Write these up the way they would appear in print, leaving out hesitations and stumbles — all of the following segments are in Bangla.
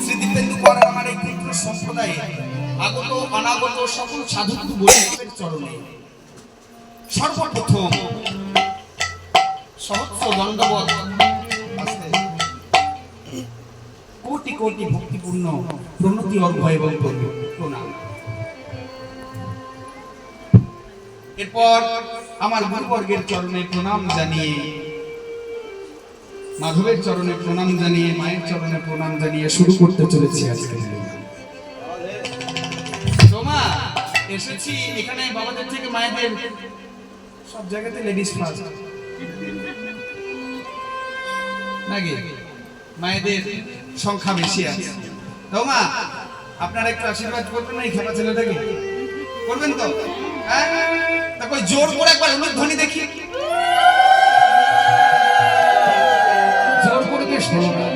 শ্রীদীপেন্দু করার আমার এই ক্ষুদ্র সম্প্রদায়ে আগত অনাগত সকল সাধু বৈষ্ণবের চরণে সর্বপ্রথম সহস্র দণ্ডবত কোটি কোটি ভক্তিপূর্ণ প্রণতি অর্ঘ্য এবং প্রণাম। এরপর আমার গুরুবর্গের চরণে প্রণাম জানিয়ে, মাধবের চরণে প্রণাম জানিয়ে, মায়ের চরণে প্রণাম জানিয়ে শুরু করতে চলেছি আজকে। তোমা এসেছি এখানে বাবাদের থেকে মায়েদের, সব জায়গাতে লেডিস ফার্স্ট নাকি, মায়েদের সংখ্যা বেশি আছে। তোমা আপনারা একটু আশীর্বাদ করবেন না এই খেপা ছেলেটাকে? করবেন তো? হ্যাঁ, তা কই জোর করে একবার উলুধ্বনি দেখি। জোর করে বেশ ভালো না,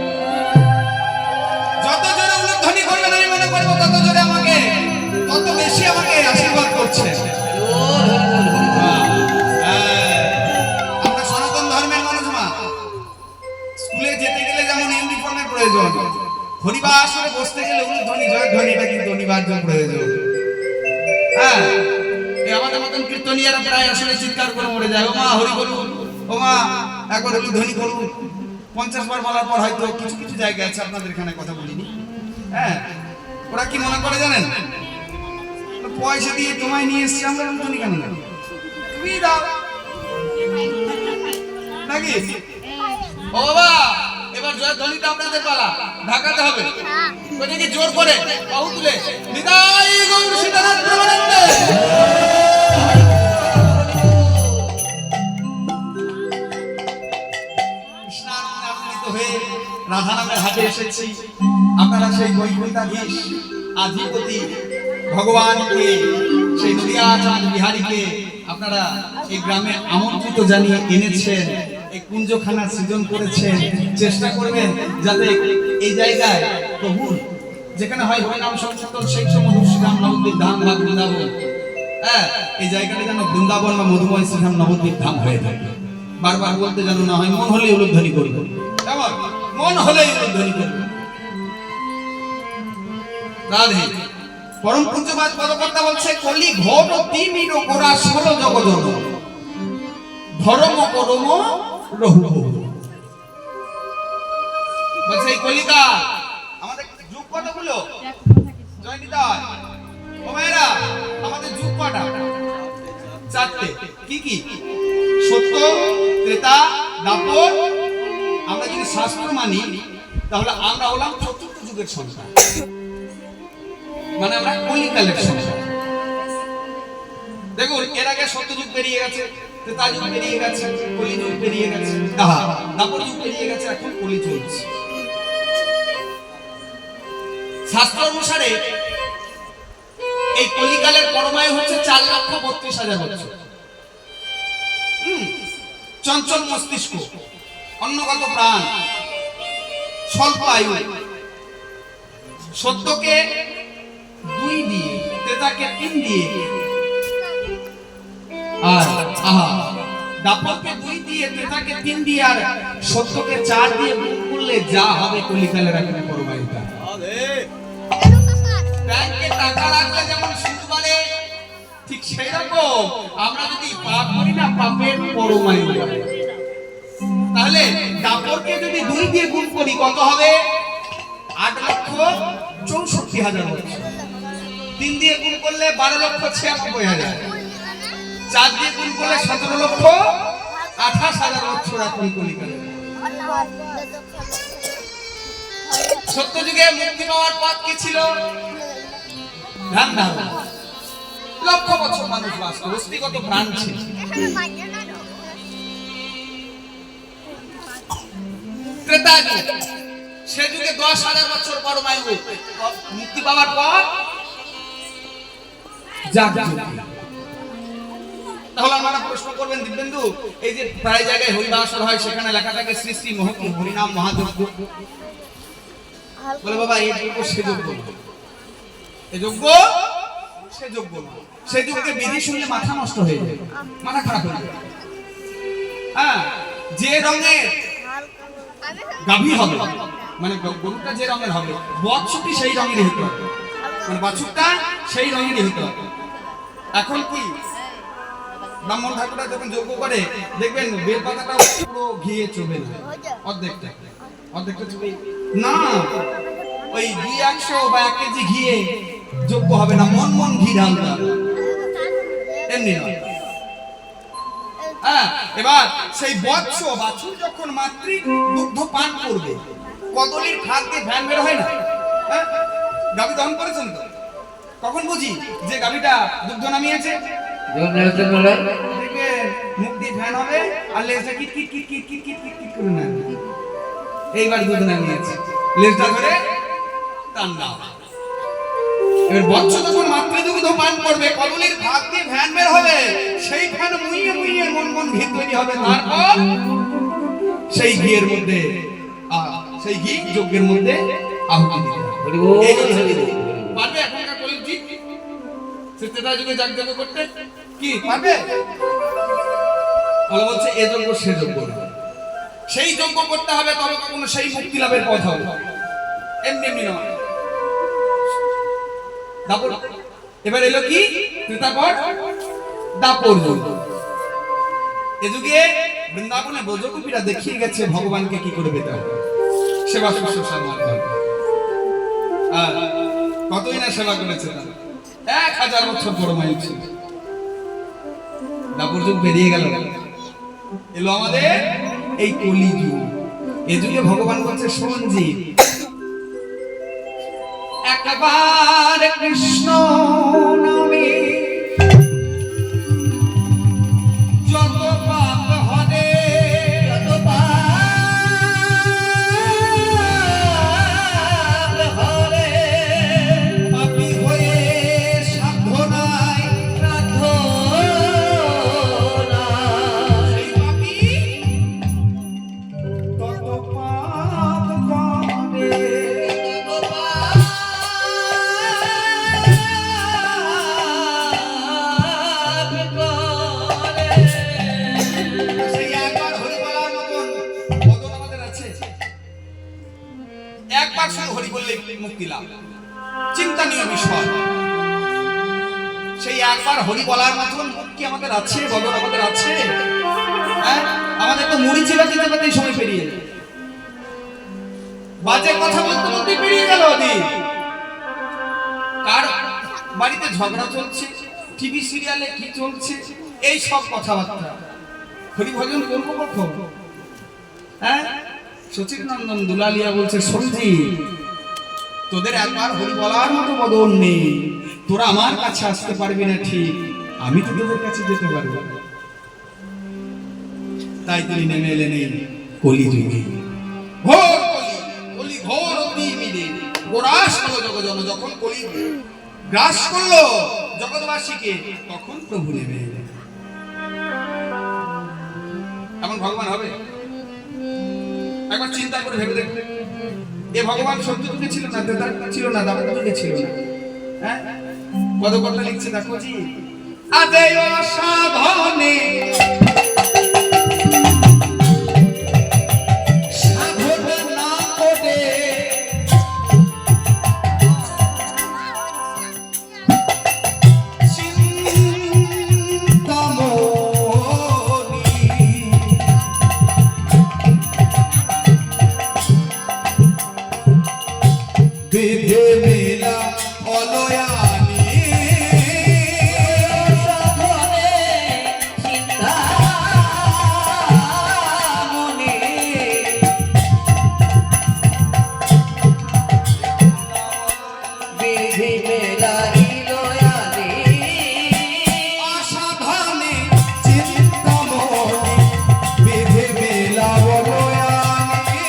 যত জোরে উলুধ্বনি করবেন আমি মনে করবো তত জোরে আমাকে, তত বেশি আমাকে আশীর্বাদ করছে। আমরা সনাতন ধর্মের মানুষ মা, স্কুলে যেতে গেলে যেমন ইউনিফর্মের প্রয়োজন, হরিবাসরে বসতে গেলে উলুধ্বনি জয়ধ্বনি এটা কিন্তু অনিবার্য প্রয়োজন। হ্যাঁ, আমাদের মতন কীর্তনিয়ারা প্রায় আসলে চিৎকার করে মরে যায়, ও মা হরি বলুন, ও মা একবার উলুধ্বনি করুন। 50 বার বলার পর হয়তো কিছু কিছু জায়গা আছে, আপনাদের এখানে কথা বলিনি। হ্যাঁ, ওরা কি মনে করে জানেন, পয়সা দিয়ে তোমায় নিয়ে এসছি আমরা, উলুধ্বনি কেন না তুমি দাও নাকি? ও বাবা এবার জয়ধ্বনিটা আপনাদের পালা, ঢাকাতে হবে। ওই নাকি জোর করে বাহু তুলে নিতাই গৌর সীতানাথ প্রেমানন্দে। কৃষ্ণানন্দিত হয়ে রাধা নামের হাটে এসেছি। আপনারা সেই বৈকুণ্ঠাধীশ আধিপতি ভগবানকে, সেই নদিয়াচাঁদ বিহারীকে আপনারা এই গ্রামে আমন্ত্রিত জানিয়ে এনেছেন, এই কুঞ্জখানা সৃজন করেছেন। চেষ্টা করবেন যাতে এই জায়গায় প্রভু যেখানে হয় হরিনাম সংকীর্তন, সেই সময় শ্রীরাম নবদ্বীপ ধাম বা বৃন্দাবন, হ্যাঁ এই জায়গাটা যেন বৃন্দাবন বা মধুময় শ্রীরাম নবদ্বীপ ধাম হয়ে থাকে। বারবার বলতে যেন না হয়, মন হলেই উলুধ্বনি করবে, কেমন মন হলেই উলুধ্বনি করবে। রাধে। পরম পূজ্যপাদ পদকর্তা বলছে, কলি ঘট তিমির কোরা ষোলো জগজন ধর্ম করম রহু। বলছে এই কলিকা আমাদের যুগ কতগুলো জয়নিতাই ও মেয়েরা, আমাদের যুগ কটা? 4টে। কি কি? সত্য, ত্রেতা, দ্বাপর। আমরা যদি শাস্ত্র মানি তাহলে আমরা হলাম চতুর্থ যুগের সন্তান, মানে আমরা কলিকালের সন্তান। দেখুন এর আগে সত্য যুগ পেরিয়ে গেছে, ত্রেতা যুগ পেরিয়ে গেছে, কলি যুগ পেরিয়ে গেছে, দ্বাপর যুগ পেরিয়ে গেছে, এখন কলি চলছে। শাস্ত্র অনুসারে এই কলিকালের পরমায়ু হচ্ছে 4,32,000 বছর। চঞ্চল মস্তিষ্ক, অন্নগত প্রাণ, স্বল্প আয়ু। সত্যকে 2 দিয়ে, ত্রেতাকে 3 দিয়ে, আর দ্বাপরকে 2 দিয়ে, ত্রেতাকে 3 দিয়ে, আর সত্যকে 4 দিয়ে গুণ করলে যা হবে কলিকালের একটা পরমায়ুটা। ব্যাংকে টাকা রাখলে যেমন সুদ বাড়ে, ঠিক সেই রকম আমরা যদি পাপ করি না, পাপের পরমায়ু বাড়ে। তাহলে দ্বাপরকে যদি 2 দিয়ে গুণ করি কত হবে? 8,64,000 বছর। 3 দিয়ে গুণ করলে 12,96,000। 4 দিয়ে গুণ করলে 17,28,000 বছর এখন কলিকালে। সত্য যুগে মুক্তি পাওয়ার পথ কি ছিল? ধ্যান ধারণা। লক্ষ বছর মানুষ বাস করত, অস্তিগত প্রাণ ছিল। ত্রেতা যুগ, সে যুগে 10,000 বছর পরমায়ু। মুক্তি পাওয়ার পর জাগ যুগ। তাহলে আমরা প্রশ্ন করবেন, দিব্যেন্দু এই যে প্রায় জায়গায় হরিবাসর হয়, সেখানে লেখা থাকে শ্রী শ্রী হরিনাম মহাযজ্ঞ। বলে বাবা এই যোগ্য সে যোগ্য, এই যোগ্য সে যোগ্য, সে যোগ্যে বিধি শুনলে মাথা নষ্ট হয়ে যায়, মাথা খারাপ হয়ে যায়। হ্যাঁ, যে রঙের গাভী হবে মানে গরুটা যে রঙের হবে বৎসটি সেই রঙেরই হতে হবে, মানে বাছুরটা সেই রঙেরই হতে হবে। এখন কি ব্রাহ্মণ ঠাকুররা যখন যজ্ঞ করে দেখবেন বেল পাতাটা পুরো ঘিয়ে চবে না, অর্ধেকটা চবে না, ওই 200 বা 1 কেজি ঘিয়ে যজ্ঞ হবে না, মন ঘি ঢালতে হবে, এমনি নয়। এবার সেই বৎস বাছুর যখন মাতৃ দুগ্ধ পান করবে, কদলির ফাঁক দিয়ে ফ্যান বের হয় না, গাভী দহন করেছেন তো, কখন বুঝি যে গাভীটা দুগ্ধ নামিয়েছে? মুখ দিয়ে ফ্যান হবে আর লেজটা kit kit kit kit kit kit kit kit করে নামবে, এইবার দুধ নামিয়েছে, লেজটা ধরে টান দাও। এবার বৎস যখন মাতৃদুগ্ধ পান করবে, কদলির ফাঁক দিয়ে ফ্যান বের হবে, সেই ফ্যান মুইয়ে মুইয়ে মন ঘি তৈরি হবে, তারপর সেই ঘিয়ের মধ্যে সেই ঘি যজ্ঞের মধ্যে আহুতি দিতে হবে। পারবে এখনকার কলিযুগ ত্রেতা যুগে যাগযজ্ঞ করতে? কি পারবে? বলা বলছে এ যজ্ঞ সে যজ্ঞ না, সেই যজ্ঞ করতে হবে, তবে কখনো সেই মুক্তি লাভের পথ হবে, এমনি নয়। দাপর এবার এলো কি ত্রেতাপর দাপর যুগ। এ যুগে বৃন্দাবনে ব্রজগোপীরা দেখিয়ে গেছে ভগবানকে কি করে পেতে হবে, সেবা শুশ্রূষার মাধ্যমে। আর কতই না সেবা করেছে তারা, 1000 বছর পরমায়ু ছিল। দাপর যুগ বেরিয়ে গেল, এলো আমাদের এই কলি যুগ। এ যুগে ভগবান বলছে সঞ্জীব, একবার কৃষ্ণ নামে যত পাপ হরে, যত পাপ হরে, পাপী হয়ে সাধ্য নাই, সাধ্য নাই, পাপী তত পাপ করে, একবার শুধু হরি বললে মুক্তি লাভ, চিন্তানীয় বিষয়। সেই একবার হরি বলার মতন মুক্তি আমাদের আছে, বদল আমাদের আছে। আমাদের তো মুড়ি চিবা দিতে পারতেই সময় পেরিয়ে, বাজে কথা বলতে বলতে পেরিয়ে গেল দিন। কার বাড়িতে ঝগড়া চলছে, টিভি সিরিয়ালে কি চলছে, এই সব কথাবার্তা। হরি ভজন করবো কখন? সচিন নন্দন দুলালিয়া বলছে সঞ্জীব, তোদের একবার হরি বলার মতো বদল নেই, তোরা আমার কাছে আসতে পারবি না ঠিক, আমি তো তোদের কাছে যেতে পারবো। তাই তিনি নেমে এলেন এই কলিযুগে, ঘোর কলি ঘোর অতি মিলে গোরাস হলো জগজন। যখন কলি গ্রাস করলো জগৎবাসীকে, তখন প্রভু নেমে এলেন। এমন ভগবান হবে? একবার চিন্তা করে ভেবে দেখবে, এ ভগবান সত্য যুগে ছিল না, ত্রেতা ছিল না, দাপর যুগে ছিল না। পদকর্তা লিখছে দেখো জি, আদেয় সাধনে সাধন না করে বিধে মেলা অলয়ানি সাধনে চিন্তামণি, বিধে মেলা ইলয়ানি অসাধনে চিন্তামণি, বিধে মেলা অলয়ানি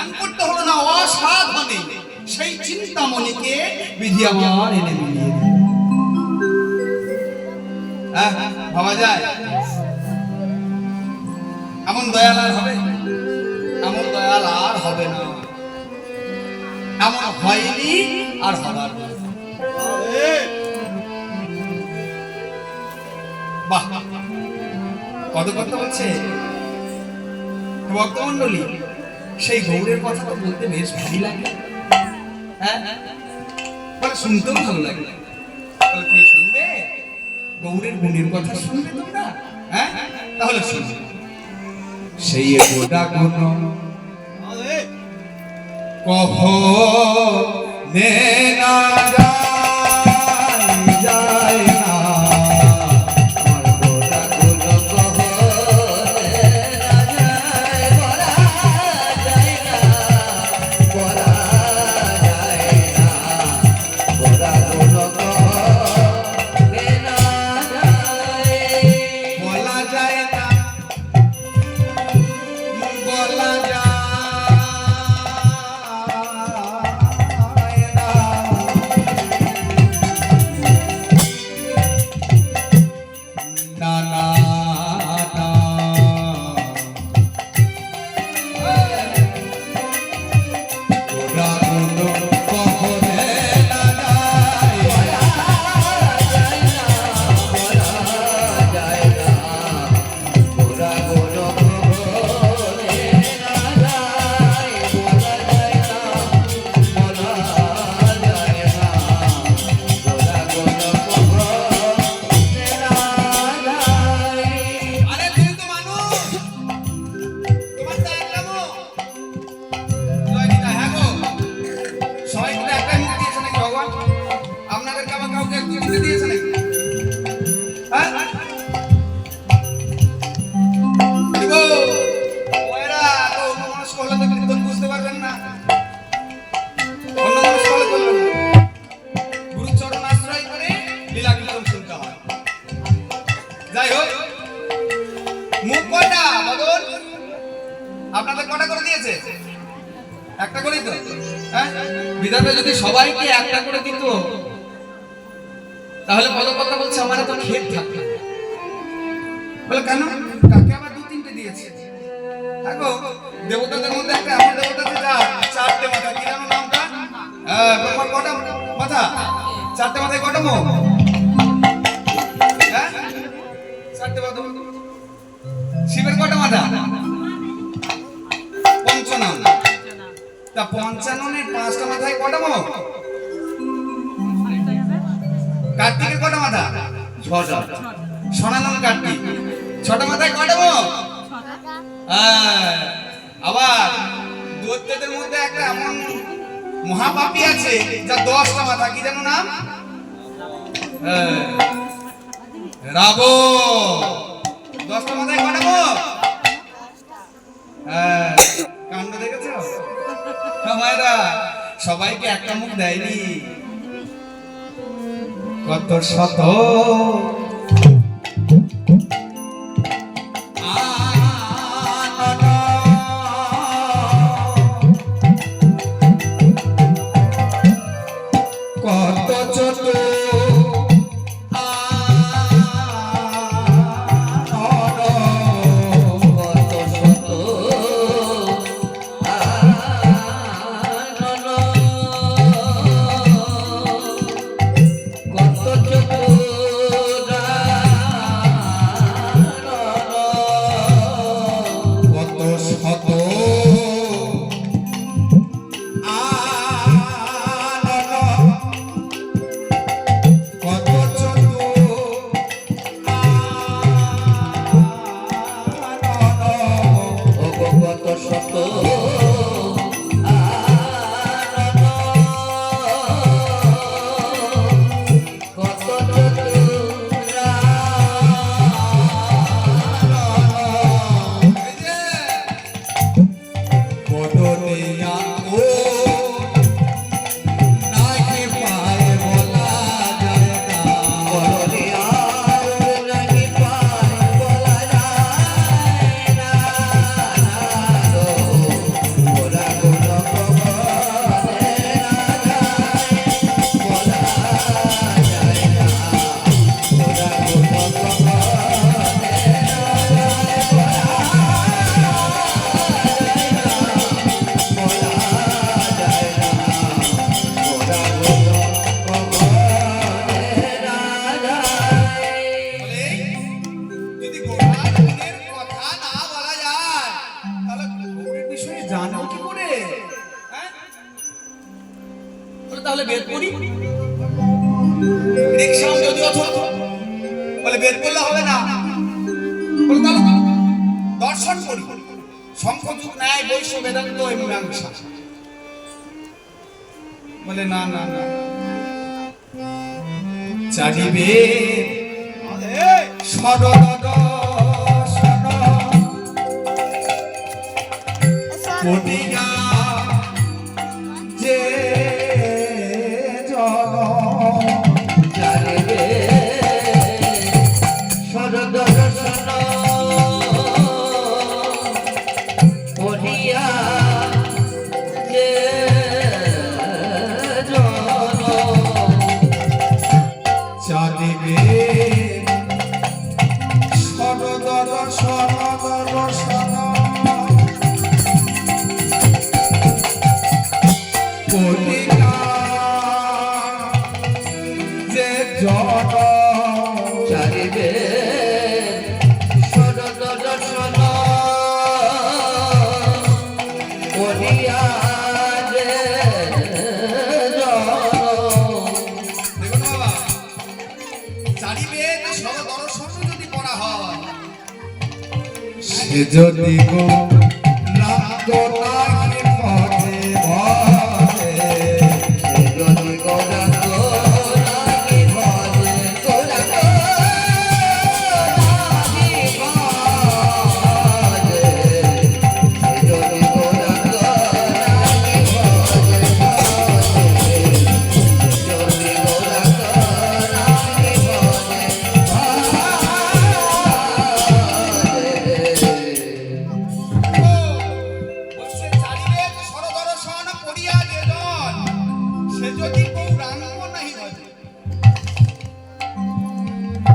ধ্যান করতে হলো না অসাধনে, সেই চিন্তামণিকে বিধি আমার এনে মিলিয়ে দিল। ভাবা যায় এমন দয়াল আর হবে? এমন দয়াল আর হবে না, এমন হয়নি আর হবার না। বাহ, কত কথা বলছে ভক্তমন্ডলী। সেই গৌরের কথা তো বলতে বেশ ভালো লাগে, হ্যাঁ, বলে শুনতেও ভালো লাগে। তুমি শুনবে গৌরের গুণের কথা, শুনবে তোমরা? হ্যাঁ, তাহলে শুনবে। সেই গোটা কোন কহ নে না যায় না, আপনাদের কটা করে দিয়েছে? একটা করেই তো। হ্যাঁ, বিধাতা যদি সবাইকে একটা করে দিত তাহলে কত কথা বলছে আমার তো খেত থাকতো। বলে কেন, কাকে আবার দু তিনটে দিয়েছে? দেখো দেবতাদের মধ্যে একটা এমন দেবতা আছে যার চারটে মাথা। কি জানো নামটা? তোমার কটা মাথা? চারটে মাথায় কটা মুখ? হ্যাঁ, চারটে মাথা। শিবের কটা মাথা? পঞ্চানন। তা পঞ্চাননের পাঁচটা মাথায় কটা মুখ? কার্তিকের কটা মাথা? ছটা। সনাতন কার্তিক ছটা মাথায় কটা মুখ? আবার দৈত্যদের মধ্যে একটা এমন মহাপাপী আছে যার 10টা মাথা। কি জানো নাম? রাবণ। 10টা মাথায় কটা মুখ? কাণ্ড দেখেছো মায়েরা? সবাইকে একটা মুখ দেয়নি, কত শত কত ছোট জানো কি করে? হ্যাঁ? বলে তাহলে বের করি। রিকশা যদি অথচ বলে বের করলে হবে না, বলে তাহলে দর্শন করি। শঙ্খযুগ ন্যায় বৈশ্য বেদান্ত মীমাংসা। বলে না না না, চারিবে সরদর্শন করিয়া যে জন, চারিবে সরদর্শন করিয়া যে জন, চারিবে সরদর্শন দর্শন করিয়া যে জন, চারিবে সরদর্শন করিয়া যে জন। দেখুন বাবা, চারিবে সরদর্শন যদি করা হয়, সে যদি গো নাম নাকি পথে ভজে, যদি গৌরাঙ্গ রাগি ভজে, গৌরাঙ্গ রাগি ভজে, যদি গৌরাঙ্গ রাগি ভজে, যদি গৌরাঙ্গ রাগি বলছে চারিবে সরদর্শন করিয়া যে জন, সে যদি গৌরাঙ্গ নাহি ভজে।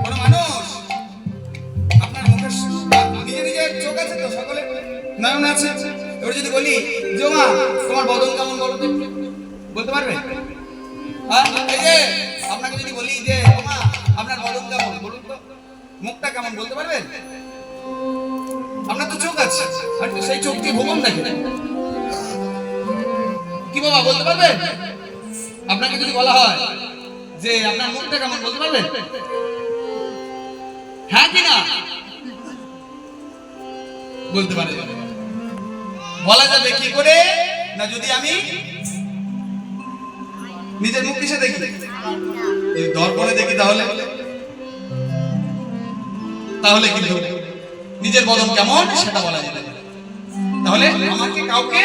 কোন মানুষ আপনার মুখে নিজে নিজের চোখ আছে তো, সকলে নয়ন আছে, এবার যদি বলি যে মা তোমার বদন কেমন বলো তো, বলতে পারবে? হ্যাঁ, এই যে আপনাকে যদি বলি যে মা আপনার বদন কেমন বলুন তো, মুখটা কেমন বলতে পারবেন? আপনার তো চোখ আছে, আর সেই চোখ দিয়ে ভুবন দেখে, কি বাবা বলতে পারবেন? আপনাকে যদি বলা হয় যে আপনার মুখটা কেমন বলতে পারবেন? হ্যাঁ কি না? বলতে পারে। বলা যাবে কি করে না, যদি আমি নিজের মুখ কিসে দেখি, এই দর্পণে দেখি, তাহলে কিন্তু নিজের বদন কেমন সেটা বলা যাবে। তাহলে আমাকে কাউকে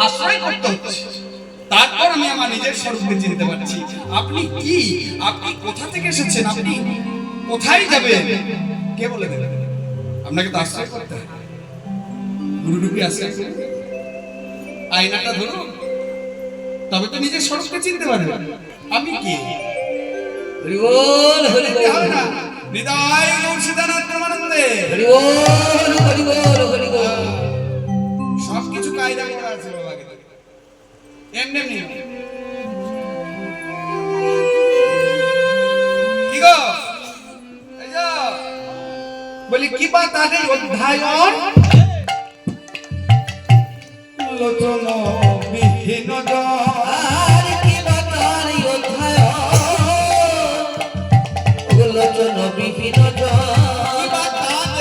আশ্রয় করতে হচ্ছে, তারপর আমি আমার নিজের স্বরূপকে চিনতে পারছি। আপনি কি, আপনি কোথা থেকে এসেছেন, আপনি কোথায় যাবেন, কে বলে দেবেন? আপনাকে তো আশ্রয় করতে হবে। গুরুরূপী আশ্রয় করুন, আয়নাটা ধরুন, তবে তো নিজের স্বরূপকে চিনতে পারবেন। আমি কি হরি বল, হরি বল, হবে না? হৃদয় মুর্শিদানাথ প্রেমানন্দে হরি বল, হরি বল, হরি বল। সবকিছু কায়দা করা আছে বাবা, এমনি এমনি কি গো, এই যে বলি কি বা তাদের অধ্যায়ন লোচন বিহীন আর কি বাতার অধ্যায়, লোচন বিহীন অধ্যায়ন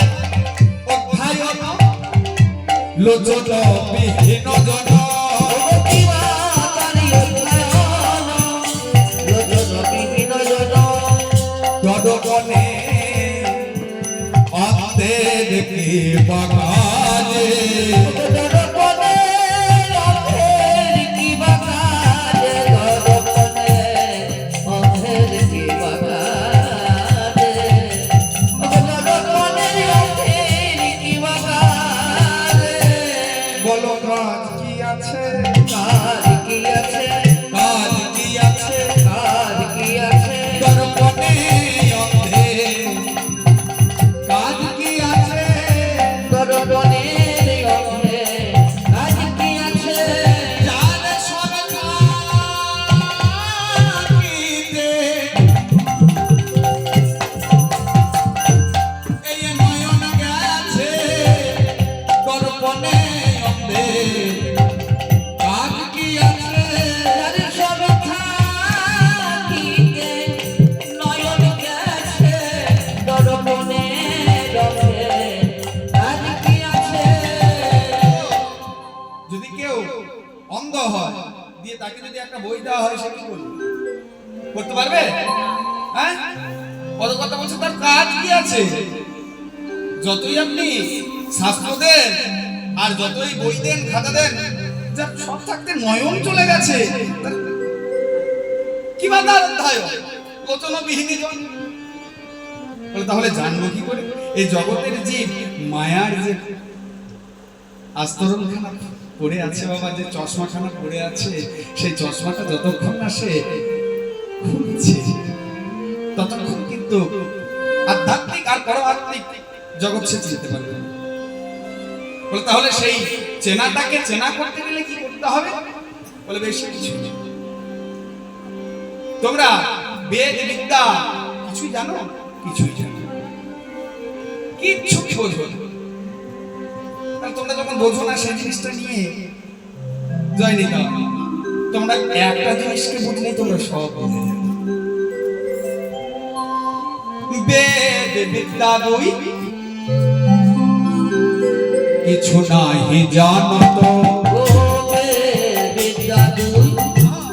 লোচন বিহীন জন, কি বাতার অধ্যায়, লোচন বিহীন জন। তদবনে অন্তে দেখি বাগানে, দর্পণে অন্ধের কি বাগানে, দর্পণে অন্ধের কি বাগানে, দর্পণে অন্ধের কি বাগানে। বলো কাজ কি আছে, কার কি আছে, কাজ কি আছে, কার কি আছে, দর্পণে অন্ধে কাজ কি আছে, দর্পণের অন্ধে কার কি আছে। যার সরকারিতে এই নয়ন গেছে, দর্পণে অন্ধে কাজ কি আছে আরে সব থাকিতে নয়ন গেছে দর্পণে রবে কাজ কি আছে যদি কেউ অন্ধ হয় দিয়ে তাকে যদি একটা বই দেওয়া হয় সে কি করবে করতে পারবে হ্যাঁ কত কথা বলছে তার কাজ কি আছে যতই আপনি শাস্ত্র দেন আর যতই বই দেন খাতা দেন যার সব থাকতে নয়ন চলে গেছে কি বা তার অধ্যায় লোচন বিহীন জন বলে তাহলে জানবো কি করে এই জগতের যে মায়ার যে আস্তরণখানা পড়ে আছে বাবা যে চশমাখানা পড়ে আছে সেই চশমাটা যতক্ষণ না সে খুলছে ততক্ষণ কিন্তু আধ্যাত্মিক আর পরমাত্মিক জগৎ সে চিনতে পারবে না। বলে তাহলে সেই চেনাটাকে চেনা করতে গেলে কি করতে হবে বলে বেশি কিছু তোমরা বেদ বিদ্যা কিছুই জানো কিছুই জানো কিচ্ছু কি বোঝো না তোমরা যখন বোঝো না সেই জিনিসটা নিয়ে জয় নিতে তোমরা একটা জিনিসকে বুঝলেই তোমরা সব বুঝে যাবে বেদ বিদ্যা দুই কিছু নাই জানো তো ও বিদ্যা দুই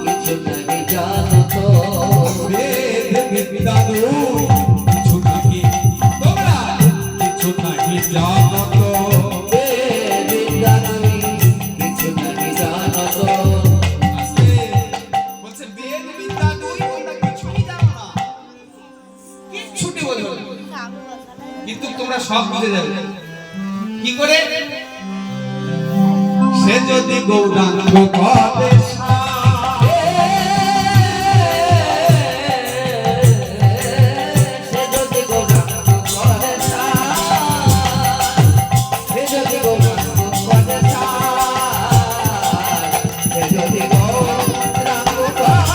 কিছু নাহি জানো তো বেদ বিদ্যা দুই কিছু নাহি তোমরা কিছু নাহি জানো তো বিদ্যা দুই কিছু নাহি জানো তো বলছে বেদ বিদ্যা দুই তোমরা কিছুই জানো না কিচ্ছুটি বলবো কিন্তু তোমরা সব বুঝে যাবে কি করে সে যদি গৌরাঙ্গ পদে সে যদি গৌরাঙ্গ করে সে যদি গৌরাঙ্গ করে সে যদি গৌরাঙ্গ করে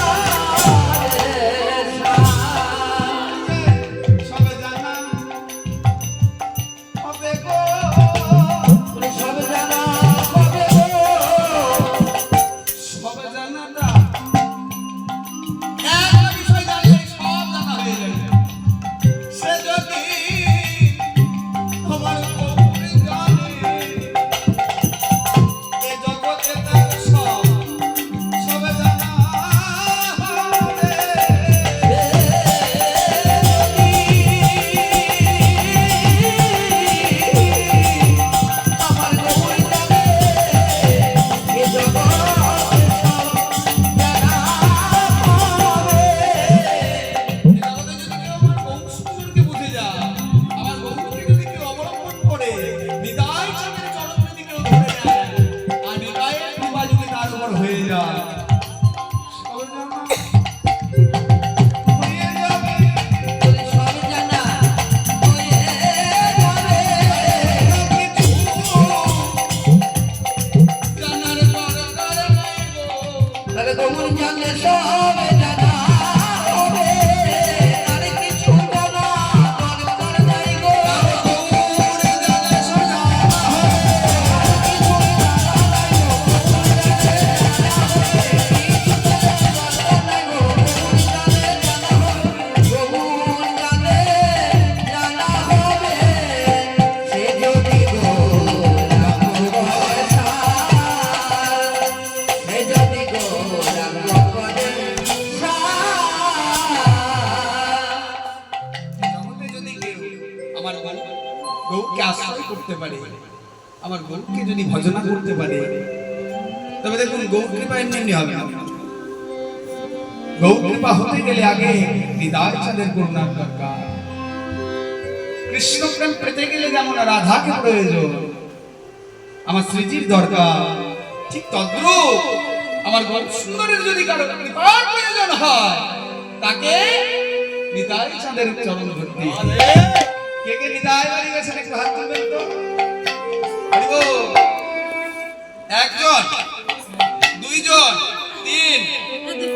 সবে জানা হবে গো সব জানা হবে গো সবে জানাটা একটা বিষয় জানলে সব জানা হয়ে যাবে সে যদি আমার গৌরী জানে এ জগতে তার সবে জানা হবে আমার গৌর জানে এ জগৎ সব জানা হবে জগতে যদি কেউ আমার বংশকে বুঝে যায় আমার বংশকে যদি কেউ অবলম্বন করে নিতাই চাঁদের চরণ যদি কেউ ধরে নেয় আর নিতাইয়ের কৃপা যদি তার উপর হয়ে যায় সবে জানা হয়ে যাবে বলে সব জানা হয়ে যাবে জানার দরকার নাই গো তাহলে গৌর জানলে সব জানা হবে আর কিছু জানা দরকার নাই গো গৌর জানে সোজা কিছু জানা নাই গো দরকার নাই গো গৌর জানে জানা হবে সে যদি গৌরাঙ্গ করে সে যদি গৌরাঙ্গ করে জগতে যদি কেউ আমার গৌরকে আশ্রয় করতে পারে আমার গৌরকে যদি ভজনা করতে পারে তবে দেখুন গৌর কৃপা এমনি হবে না গৌর কৃপা হতে গেলে আগে হৃদয় চাঁদের করুণার দরকার কৃষ্ণ প্রেম পেতে গেলে যেমন রাধাকে প্রয়োজন আমার শ্রীজির দরকার ঠিক তদ্রূপ আমার গৌর সুন্দরের যদি কারো কৃপার প্রয়োজন হয় তাকে নিতাই চাঁদের চরণ ধরতে হবে। কে কে নিতাই বাড়ি গেছেন একটু হাত তুলবেন তো হারিব একজন দুইজন তিন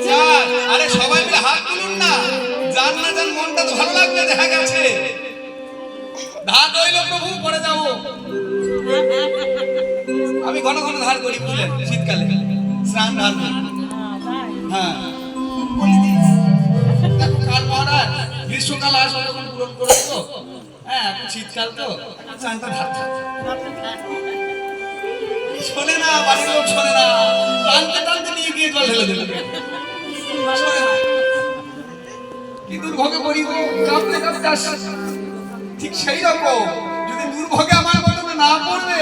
চার আরে সবাই মিলে হাত তুলুন না জান না জান মনটা তো ভালো লাগবে দেখা গেছে ধাত হইল প্রভু পরে যাবো আমি ঘন ঘন ধার করি, বুঝলেন, শীতকালে স্নান ধার করি। হ্যাঁ, বলি দিস। দেখো কাল মহারাজ গ্রীষ্মকাল আসবে যখন পূরণ করে তো, হ্যাঁ এখন শীতকাল তো এখন স্নানটা ধার থাক। শোনে না, বাড়ির লোক শোনে না, টানতে টানতে নিয়ে গিয়ে জল ঢেলে দেবে। শোনে না। কি দুর্ভোগে পড়িব, কাঁপতে কাঁপতে আসছে। ঠিক সেই রকম যদি দুর্ভোগে আমার মতনে না পড়বে,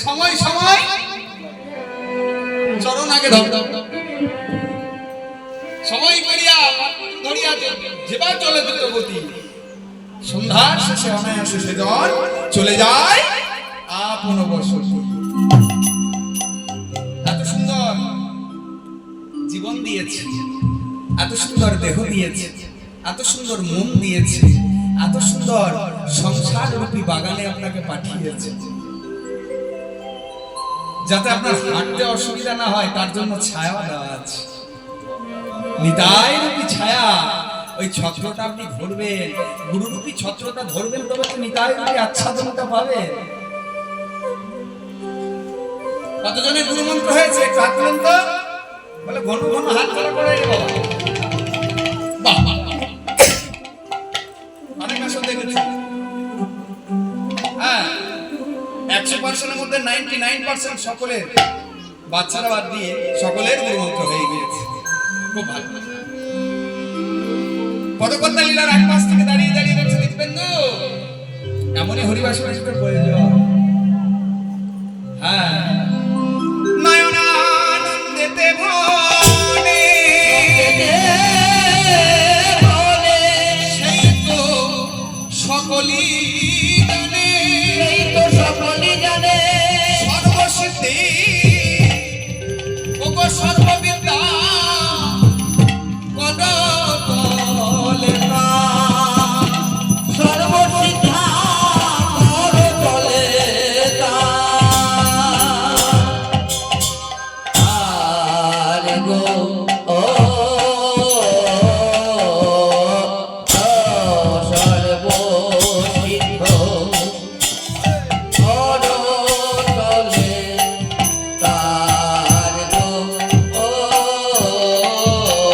সময় সময় চরণ আগে ধর সময় করিয়া ধরিয়া যেবার চলে দ্রুত গতি, সন্ধ্যার শেষে অনায়াসে সেজন চলে যায় আপন বসতি। এত সুন্দর জীবন দিয়েছে, এত সুন্দর দেহ দিয়েছে, এত সুন্দর মন দিয়েছে, এত সুন্দর সংসার রূপী বাগানে আপনাকে পাঠিয়েছে, যাতে আপনার হাঁটতে অসুবিধা না হয় তার জন্য ছায়া দেওয়া আছে। নিতাই রূপী ছায়া, ওই ছত্রটা আপনি ধরবেন, গুরুরূপী ছত্রটা ধরবেন, তবে তো নিতাই রূপী আচ্ছাদনটা পাবেন। কতজনের গুরুমন্ত্র হয়েছে একটু হাত তুলেন তো, বলে ঘন ঘন হাত ধরা করে এলো। বাহ বাহ, অনেক আসন দেখেছি। হ্যাঁ, 100%-এর মধ্যে 99% সকলের, বাচ্চারা বাদ দিয়ে সকলের গুরুমন্ত্র হয়ে গিয়েছে। খুব ভালো। পদকর্তা লীলার এক পাশ থেকে দাঁড়িয়ে দাঁড়িয়ে বলছে, দেখবেন তো এমনই হরিবাসনের প্রয়োজন। হ্যাঁ, নয়নানন্দেতে ভোর